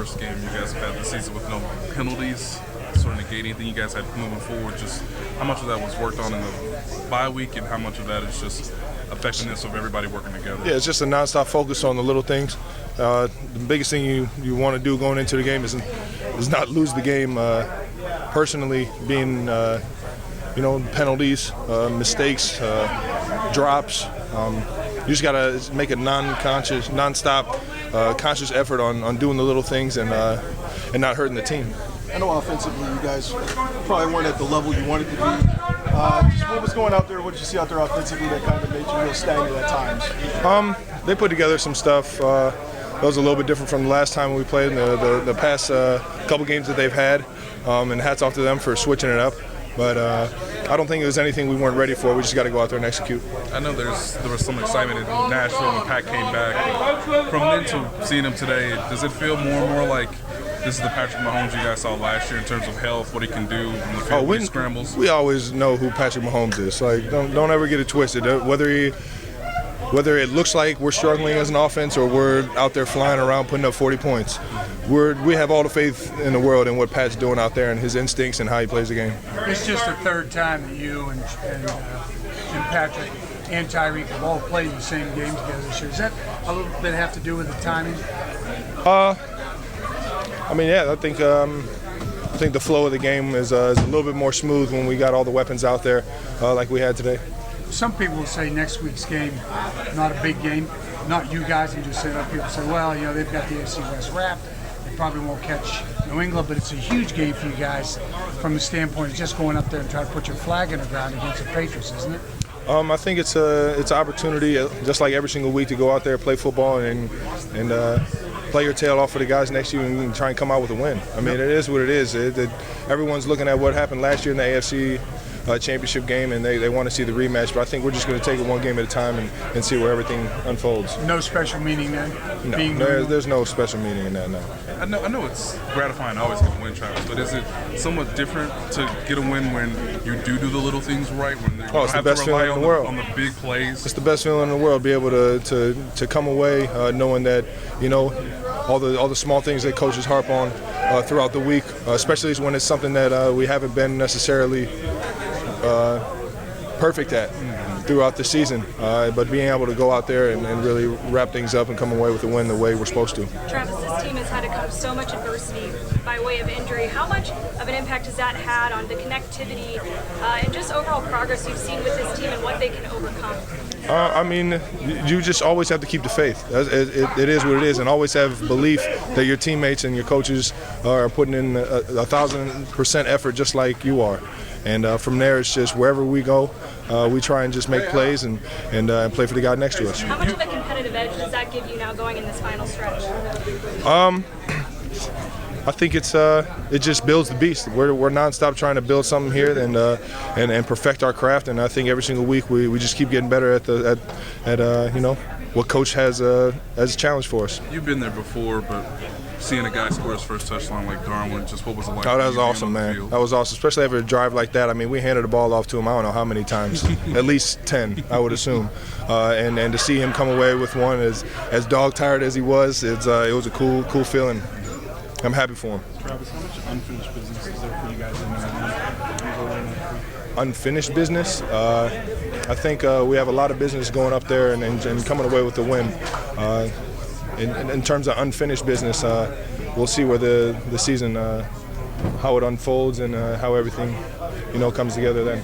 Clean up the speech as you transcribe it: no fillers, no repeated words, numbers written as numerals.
first game you guys have had this season with no penalties, sort of negate anything you guys had moving forward. Just how much of that was worked on in the bye week, and how much of that is just effectiveness of everybody working together? Yeah, it's just a nonstop focus on the little things. The biggest thing you want to do going into the game is not lose the game. Personally, being penalties, mistakes, drops. You just gotta make a non-conscious, non-stop, conscious effort on doing the little things and not hurting the team. I know offensively you guys probably weren't at the level you wanted to be. Just what was going out there? What did you see out there offensively that kind of made you real stagnant at times? They put together some stuff. That was a little bit different from the last time we played in the past couple games that they've had. And hats off to them for switching it up. But I don't think it was anything we weren't ready for. We just got to go out there and execute. I know there was some excitement in Nashville when Pat came back. From then to seeing him today, does it feel more and more like this is the Patrick Mahomes you guys saw last year in terms of health, what he can do in the field, when he scrambles? We always know who Patrick Mahomes is. Like, don't ever get it twisted. Whether it looks like we're struggling as an offense or we're out there flying around putting up 40 points, we have all the faith in the world in what Pat's doing out there and his instincts and how he plays the game. It's just the third time that you and Patrick and Tyreek have all played the same game together this year. Does that a little bit have to do with the timing? I think the flow of the game is a little bit more smooth when we got all the weapons out there like we had today. Some people will say next week's game, not a big game, not you guys, and just say that people say, well, they've got the AFC West wrapped. They probably won't catch New England, but it's a huge game for you guys from the standpoint of just going up there and trying to put your flag in the ground against the Patriots, isn't it? I think it's an opportunity, just like every single week, to go out there, play football, and play your tail off for the guys next to you and try and come out with a win. I mean, it is what it is. Everyone's looking at what happened last year in the AFC championship game, and they want to see the rematch. But I think we're just going to take it one game at a time and see where everything unfolds. No special meaning then? No, there's no special meaning in that, no. I know it's gratifying to always get a win, Travis, but is it somewhat different to get a win when you do the little things right, when you it's have the best to rely feeling in the world. on the big plays? It's the best feeling in the world, be able to come away knowing that, all the small things that coaches harp on throughout the week, especially when it's something that we haven't been necessarily perfect at throughout the season, but being able to go out there and really wrap things up and come away with a win the way we're supposed to. Travis, this team has had to come so much adversity by way of injury. How much of an impact has that had on the connectivity and just overall progress you've seen with this team and what they can overcome? You just always have to keep the faith. It is what it is, and always have belief that your teammates and your coaches are putting in 1,000% effort just like you are. And from there, it's just wherever we go, we try and just make plays and play for the guy next to us. How much of a competitive edge does that give you now going in this final stretch? I think it just builds the beast. We're nonstop trying to build something here and perfect our craft. And I think every single week we just keep getting better at what coach has a challenge for us. You've been there before, but seeing a guy score his first touchdown like Darwin, just what was it like? Oh, that was awesome, man. That was awesome, especially after a drive like that. I mean, we handed the ball off to him I don't know how many times, at least 10, I would assume. And to see him come away with one as dog-tired as he was, it was a cool feeling. I'm happy for him. Travis, how much unfinished business is there for you guys in New England? Unfinished business? I think we have a lot of business going up there and coming away with the win. In terms of unfinished business, we'll see where the season, how it unfolds and how everything, comes together then.